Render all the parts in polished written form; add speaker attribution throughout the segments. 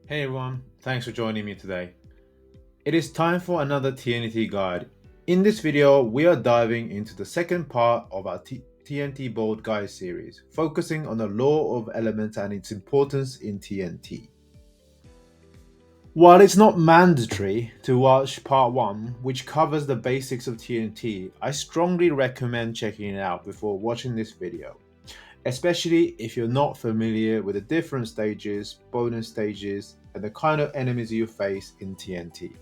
Speaker 1: Hey everyone, thanks for joining me today. It is time for another TNT guide. In this video, we are diving into the second part of our TNT board guide series, focusing on the law of elements and its importance in TNT. While it's not mandatory to watch part 1, which covers the basics of TNT, I strongly recommend checking it out before watching this video, especially if you're not familiar with the different stages, bonus stages, and the kind of enemies you face in TNT.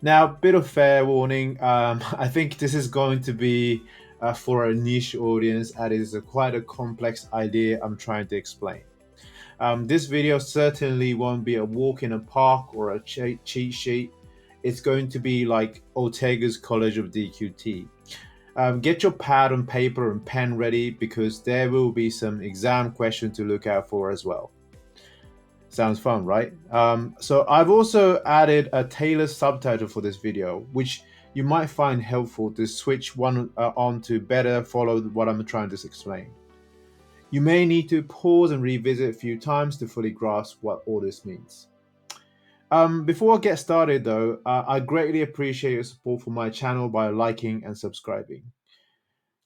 Speaker 1: Now, bit of fair warning, I think this is going to be for a niche audience, and it is quite a complex idea I'm trying to explain. This video certainly won't be a walk in a park or a cheat sheet. It's going to be like Ortega's College of DQT. Get your pad and paper and pen ready because there will be some exam questions to look out for as well. Sounds fun, right? So I've also added a tailored subtitle for this video, which you might find helpful to switch one on to better follow what I'm trying to explain. You may need to pause and revisit a few times to fully grasp what all this means. Before I get started though, I greatly appreciate your support for my channel by liking and subscribing.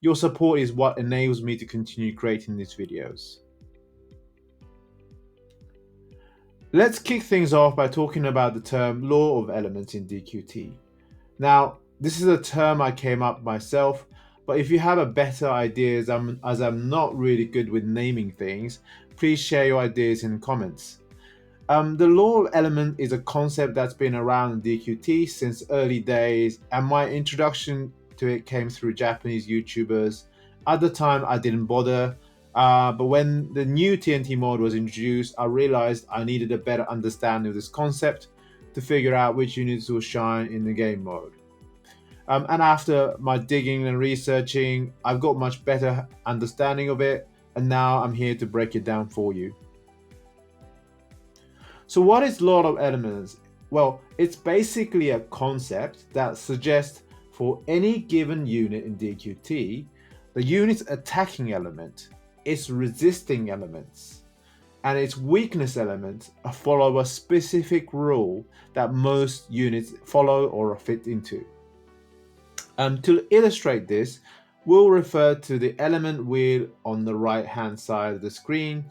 Speaker 1: Your support is what enables me to continue creating these videos. Let's kick things off by talking about the term law of elements in DQT. Now, this is a term I came up myself, but if you have a better idea, as I'm not really good with naming things, please share your ideas in the comments. The law of element is a concept that's been around in DQT since early days, and my introduction to it came through Japanese YouTubers. At the time, I didn't bother, but when the new TNT mod was introduced, I realized I needed a better understanding of this concept to figure out which units will shine in the game mode. And after my digging and researching, I've got much better understanding of it, and now I'm here to break it down for you. So what is law of elements? Well, it's basically a concept that suggests for any given unit in DQT, the unit's attacking element, its resisting elements, and its weakness element follow a specific rule that most units follow or fit into. To illustrate this, we'll refer to the element wheel on the right hand side of the screen.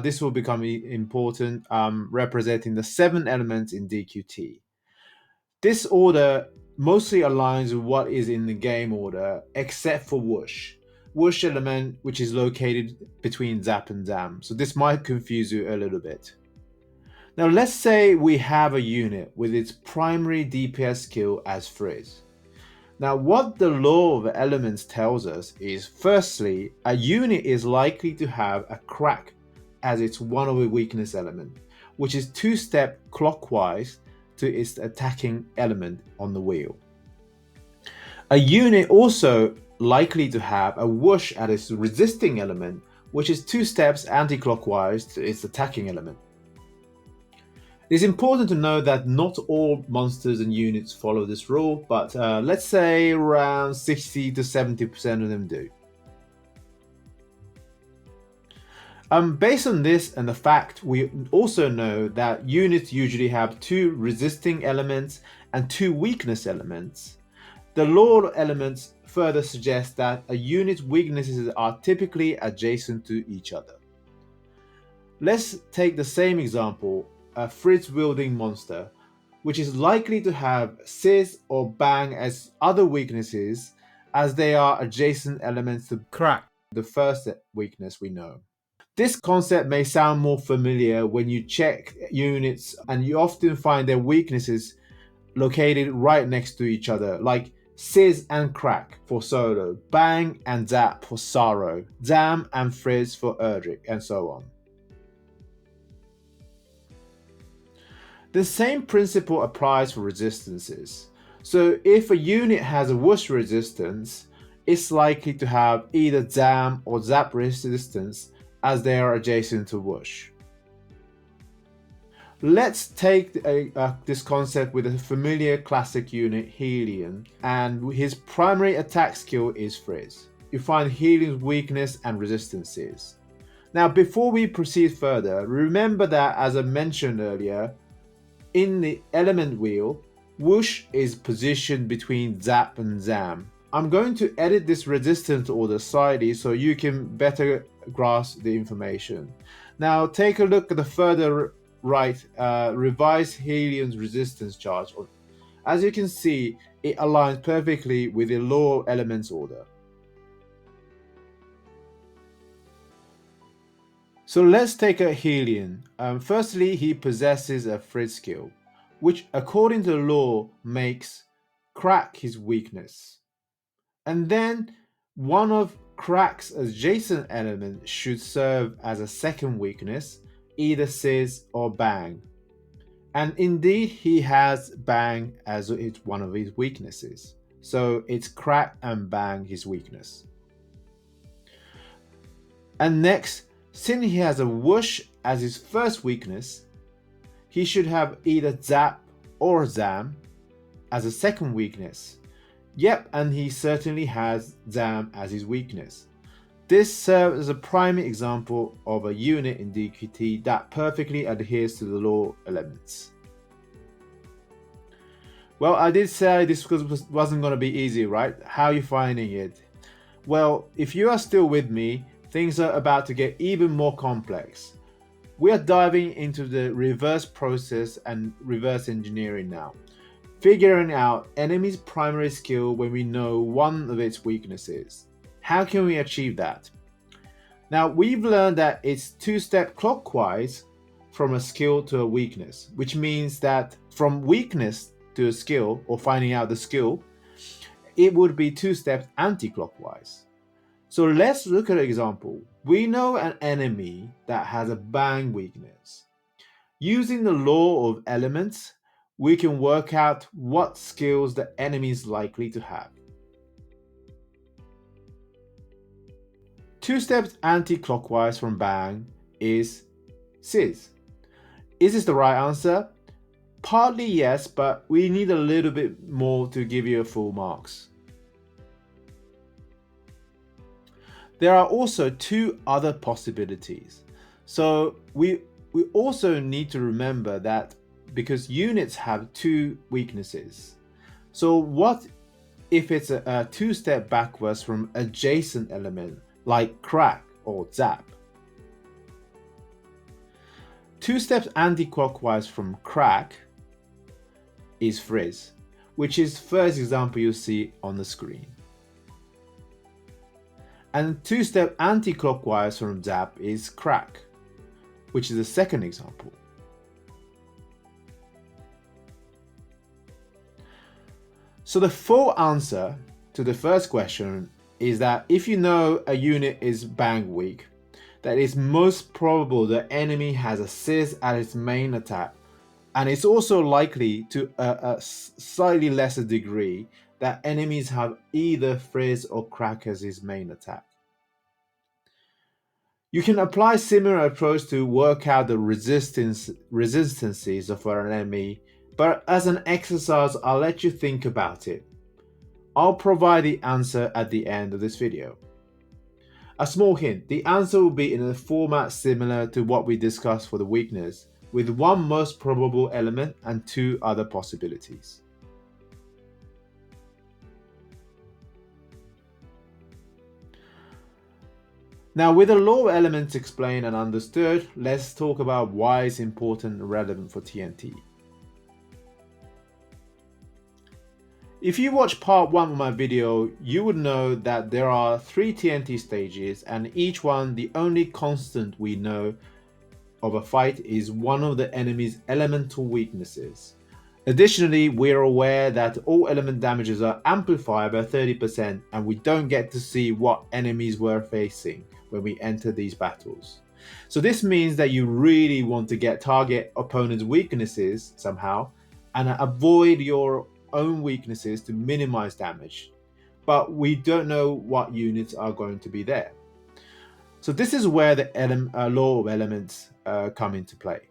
Speaker 1: This will become important, representing the 7 elements in DQT. This order mostly aligns with what is in the game order, except for whoosh. Whoosh element, which is located between zap and dam. So this might confuse you a little bit. Now let's say we have a unit with its primary DPS skill as Frizz. Now what the law of elements tells us is, firstly, a unit is likely to have a crack as its one of the weakness element, which is 2-step clockwise to its attacking element on the wheel. A unit also likely to have a whoosh at its resisting element, which is 2 steps anti-clockwise to its attacking element. It is important to know that not all monsters and units follow this rule, but let's say around 60 to 70% of them do. Based on this and the fact we also know that units usually have 2 resisting elements and 2 weakness elements, the law of elements further suggests that a unit's weaknesses are typically adjacent to each other. Let's take the same example, a Frizz-wielding monster, which is likely to have Sizz or Bang as other weaknesses, as they are adjacent elements to Crack, the first weakness we know. This concept may sound more familiar when you check units, and you often find their weaknesses located right next to each other, like Sizz and Crack for Solo, Bang and Zap for Sorrow, Dam and Frizz for Erdrick, and so on. The same principle applies for resistances. So if a unit has a whoosh resistance, it's likely to have either Dam or Zap resistance, as they are adjacent to whoosh. Let's take this concept with a familiar classic unit, Helion, and his primary attack skill is Frizz. You find Helion's weakness and resistances. Now, before we proceed further, remember that as I mentioned earlier, in the element wheel, whoosh is positioned between zap and zam. I'm going to edit this resistance order slightly so you can better grasp the information. Now take a look at the further right revised Helium's resistance chart. As you can see, it aligns perfectly with the law of elements order. So let's take a Helium. Firstly, he possesses a Frizz skill, which according to the law makes crack his weakness. And then one of crack's adjacent elements should serve as a second weakness, either sizz or bang. And indeed, he has bang as it's one of his weaknesses. So it's crack and bang his weakness. And next, since he has a whoosh as his first weakness, he should have either zap or zam as a second weakness. Yep, and he certainly has zam as his weakness. This serves as a prime example of a unit in DQT that perfectly adheres to the law elements. Well, I did say this wasn't going to be easy, right? How are you finding it? Well, if you are still with me, things are about to get even more complex. We are diving into the reverse process and reverse engineering now, figuring out enemy's primary skill when we know one of its weaknesses. How can we achieve that? Now, we've learned that it's two-step clockwise from a skill to a weakness, which means that from weakness to a skill, or finding out the skill, it would be two steps anti-clockwise. So let's look at an example. We know an enemy that has a bang weakness. Using the law of elements, we can work out what skills the enemy is likely to have. Two steps anti-clockwise from bang is sizz. Is this the right answer? Partly yes, but we need a little bit more to give you a full marks. There are also two other possibilities. So we also need to remember that because units have two weaknesses. So what if it's a two-step backwards from adjacent element like crack or zap? Two steps anti-clockwise from crack is frizz, which is first example you see on the screen. And two-step anti-clockwise from zap is crack, which is the second example. So the full answer to the first question is that if you know a unit is bang weak, that it's most probable the enemy has a sizz at its main attack, and it's also likely to a slightly lesser degree that enemies have either frizz or crack as his main attack. You can apply similar approach to work out the resistances of an enemy, but as an exercise, I'll let you think about it. I'll provide the answer at the end of this video. A small hint, the answer will be in a format similar to what we discussed for the weakness, with one most probable element and two other possibilities. Now, with the law of elements explained and understood, let's talk about why it's important and relevant for TNT. If you watched part 1 of my video, you would know that there are 3 TNT stages, and each one, the only constant we know of a fight is one of the enemy's elemental weaknesses. Additionally, we are aware that all element damages are amplified by 30%, and we don't get to see what enemies we're facing when we enter these battles. So this means that you really want to get target opponent's weaknesses somehow and avoid your own weaknesses to minimize damage. But we don't know what units are going to be there. So this is where the law of elements come into play.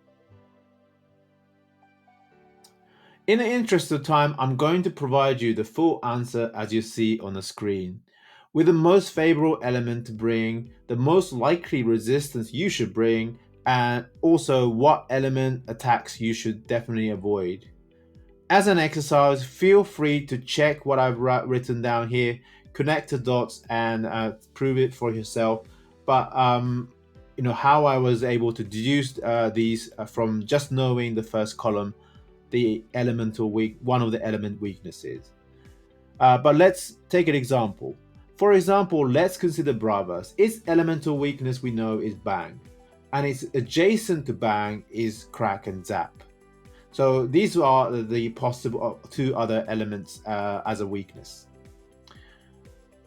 Speaker 1: In the interest of time, I'm going to provide you the full answer as you see on the screen, with the most favorable element to bring, the most likely resistance you should bring, and also what element attacks you should definitely avoid. As an exercise, feel free to check what I've written down here, connect the dots, and prove it for yourself. But how I was able to deduce these from just knowing the first column, one of the element weaknesses. But let's take an example. For example, let's consider Bravas. Its elemental weakness we know is Bang, and its adjacent to Bang is Crack and Zap. So these are the possible two other elements as a weakness.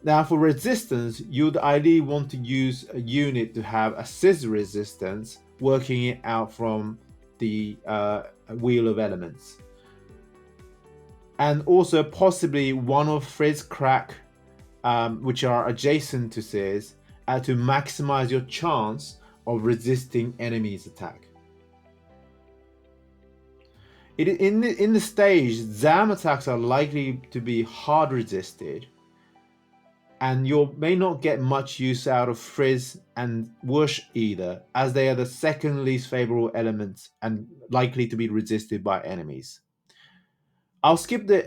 Speaker 1: Now for resistance, you'd ideally want to use a unit to have a scissor resistance, working it out from the wheel of elements. And also possibly one of Frizz, Crack, which are adjacent to Sizz, to maximize your chance of resisting enemies' attack. In the stage, Zam attacks are likely to be hard resisted, and you may not get much use out of Frizz and Whoosh either, as they are the second least favorable elements and likely to be resisted by enemies. I'll skip the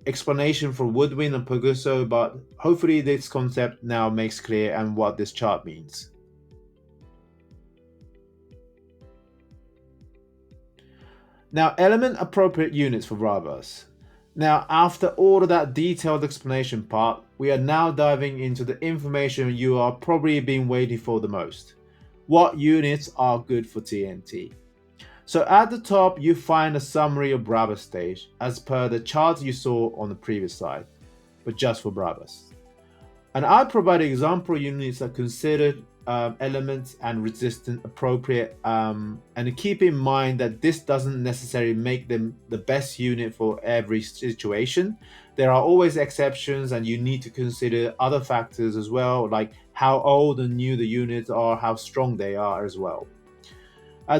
Speaker 1: explanation for Woodwind and Poguso, but hopefully this concept now makes clear and what this chart means. Now, element appropriate units for Bravas. Now, after all of that detailed explanation part, we are now diving into the information you are probably been waiting for the most. What units are good for TNT? So at the top, you find a summary of Bravas stage, as per the chart you saw on the previous slide, but just for Bravas. And I provide example units that are considered elements and resistant appropriate, and keep in mind that this doesn't necessarily make them the best unit for every situation. There are always exceptions, and you need to consider other factors as well, like how old and new the units are, how strong they are as well.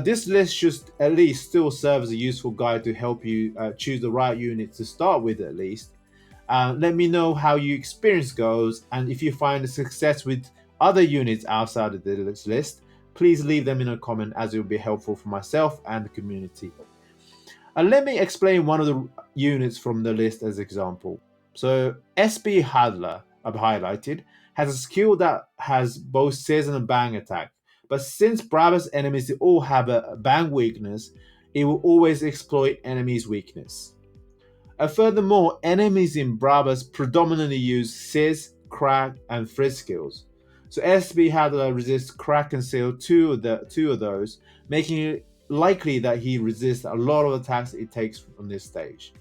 Speaker 1: This list should at least still serve as a useful guide to help you choose the right unit to start with at least. Let me know how your experience goes, and if you find a success with other units outside of this list, please leave them in a comment, as it will be helpful for myself and the community. And let me explain one of the units from the list as example. So SB Hadler, I've highlighted, has a skill that has both Sizz and a Bang attack. But since Bravas enemies all have a Bang weakness, it will always exploit enemies' weakness. Furthermore, enemies in Bravas predominantly use Sizz, Crack, and Frizz skills. So SB Hadler resists Crack and Seal, two of those, making it likely that he resists a lot of attacks it takes from this stage.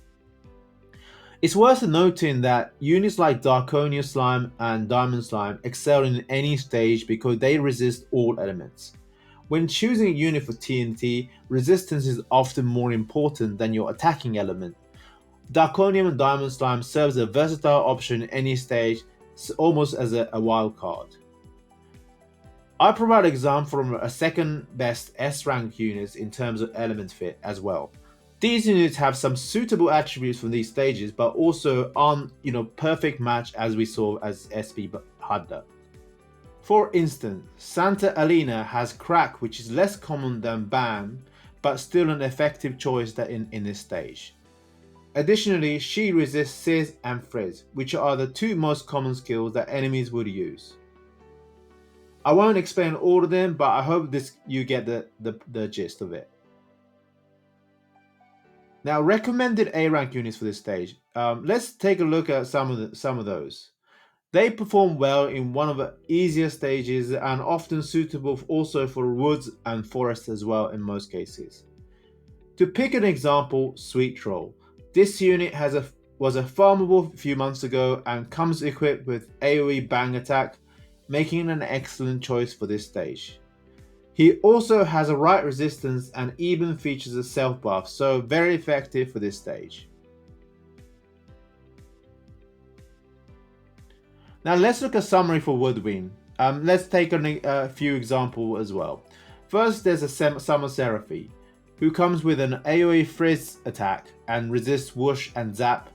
Speaker 1: It's worth noting that units like Darkonia Slime and Diamond Slime excel in any stage because they resist all elements. When choosing a unit for TNT, resistance is often more important than your attacking element. Darkonium and Diamond Slime serves as a versatile option in any stage, almost as a wild card. I provide an example from a second best S-rank units in terms of element fit as well. These units have some suitable attributes from these stages, but also aren't, perfect match as we saw as SB Hadler. For instance, Santa Alina has Crack, which is less common than Bam, but still an effective choice in this stage. Additionally, she resists Sizz and Frizz, which are the two most common skills that enemies would use. I won't explain all of them, but I hope you get the gist of it. Now, recommended A rank units for this stage. Let's take a look at some of those. They perform well in one of the easier stages and often suitable also for woods and forests as well in most cases. To pick an example, Sweet Troll. This unit was a farmable a few months ago and comes equipped with AoE Bang attack, making it an excellent choice for this stage. He also has a right resistance and even features a self buff, so very effective for this stage. Now let's look at a summary for Woodwind. Let's take a few examples as well. First, there's a Summer Seraphy, who comes with an AoE Frizz attack and resists Whoosh and Zap.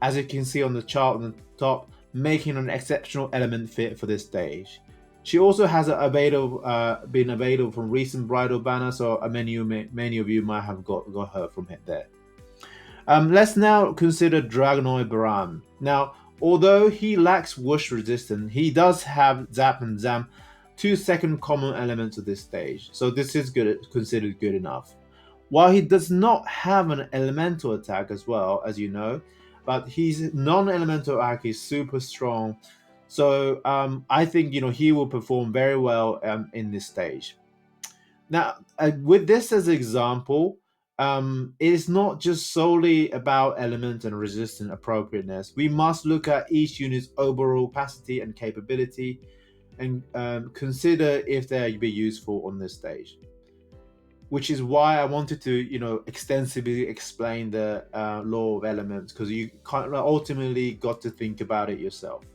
Speaker 1: As you can see on the chart on the top, making an exceptional element fit for this stage. She also has been available from recent bridal banner, so many of you might have got her from there. Let's now consider Dragonoid Baram. Now, although he lacks whoosh resistance, he does have Zap and Zam, 2 second common elements of this stage, so this is considered good enough. While he does not have an elemental attack as well, as you know, but his non-elemental attack is super strong, so I think he will perform very well in this stage. Now, with this as an example, it is not just solely about element and resistance appropriateness. We must look at each unit's overall capacity and capability and consider if they'll be useful on this stage. Which is why I wanted to, extensively explain the law of elements, because you kind of ultimately got to think about it yourself.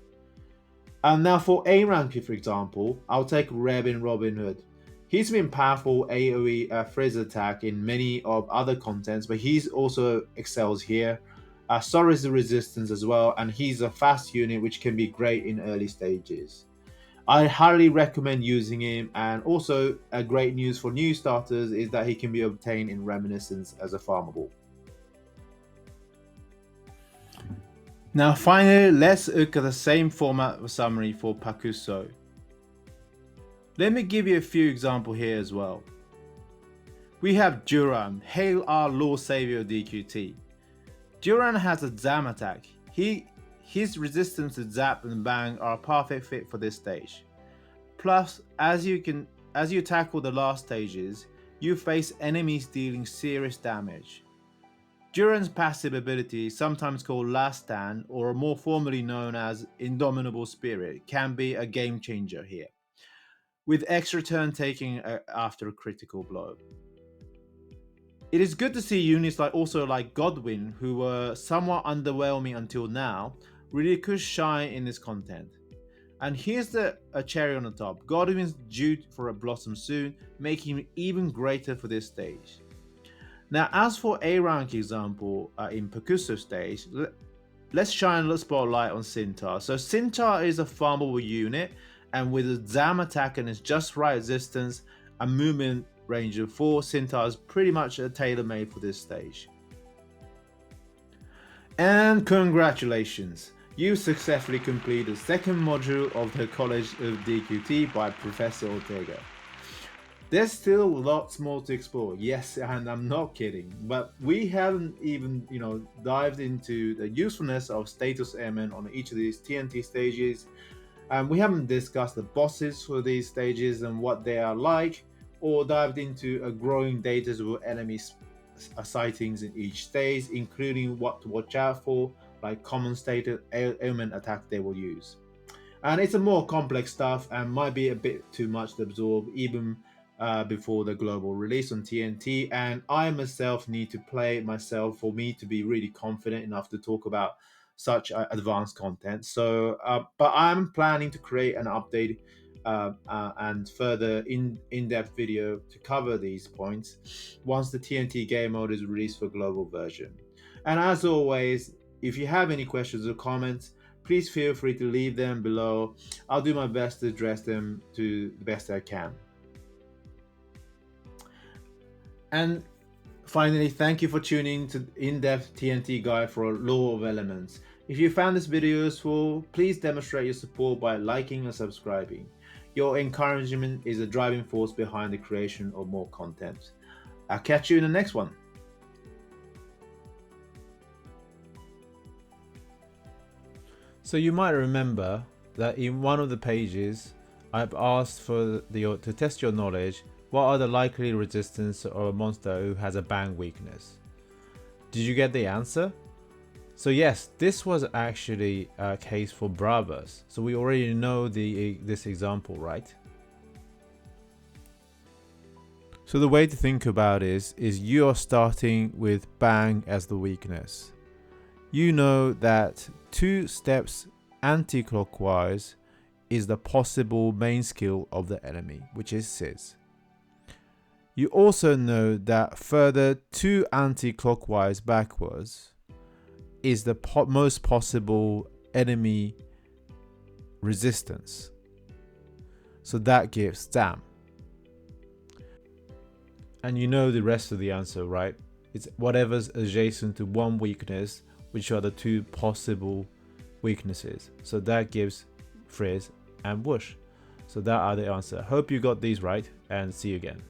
Speaker 1: And now for A rank, for example, I'll take Reb in Robin Hood. He's been powerful AoE frizz attack in many of other contents, but he's also excels here. So is the resistance as well, and he's a fast unit which can be great in early stages. I highly recommend using him, and also great news for new starters is that he can be obtained in Reminiscence as a farmable. Now finally, let's look at the same format of summary for Pakuso. Let me give you a few examples here as well. We have Duran, hail our Lord Savior DQT. Duran has a Zam attack. His resistance to Zap and Bang are a perfect fit for this stage. Plus, as you tackle the last stages, you face enemies dealing serious damage. Duran's passive ability, sometimes called Last Stand or more formally known as Indomitable Spirit, can be a game changer here, with extra turn taking after a critical blow. It is good to see units like Godwin, who were somewhat underwhelming until now, really could shine in this content. And here's a cherry on the top. Godwin's due for a blossom soon, making him even greater for this stage. Now, as for A rank example in Pakuso stage, let's shine a spotlight on Sintar. So Sintar is a farmable unit, and with a Zam attack and its just right resistance and movement range of 4, Sintar is pretty much tailor-made for this stage. And congratulations! You successfully completed the second module of the College of DQT by Professor Ortega. There's still lots more to explore, yes, and I'm not kidding, but we haven't even, dived into the usefulness of status airmen on each of these TNT stages. We haven't discussed the bosses for these stages and what they are like, or dived into a growing data of enemy sightings in each stage, including what to watch out for, like common status ailment attack they will use. And it's a more complex stuff and might be a bit too much to absorb even before the global release on TNT, and I myself need to play it myself for me to be really confident enough to talk about such advanced content. So, but I'm planning to create an update and further in-depth video to cover these points once the TNT game mode is released for global version. And as always, if you have any questions or comments, please feel free to leave them below. I'll do my best to address them to the best I can. And finally, thank you for tuning to in-depth TNT guide for a Law of Elements. If you found this video useful, please demonstrate your support by liking and subscribing. Your encouragement is a driving force behind the creation of more content. I'll catch you in the next one. So you might remember that in one of the pages, I've asked to test your knowledge. What are the likely resistance of a monster who has a bang weakness? Did you get the answer? So yes, this was actually a case for Bravas. So we already know this example, right? So the way to think about it is you are starting with bang as the weakness. You know that 2 steps anti-clockwise is the possible main skill of the enemy, which is Sizz. You also know that further 2 anti-clockwise backwards is the most possible enemy resistance. So that gives dam. And you know the rest of the answer, right? It's whatever's adjacent to one weakness, which are the two possible weaknesses. So that gives frizz and whoosh. So that are the answer. Hope you got these right, and see you again.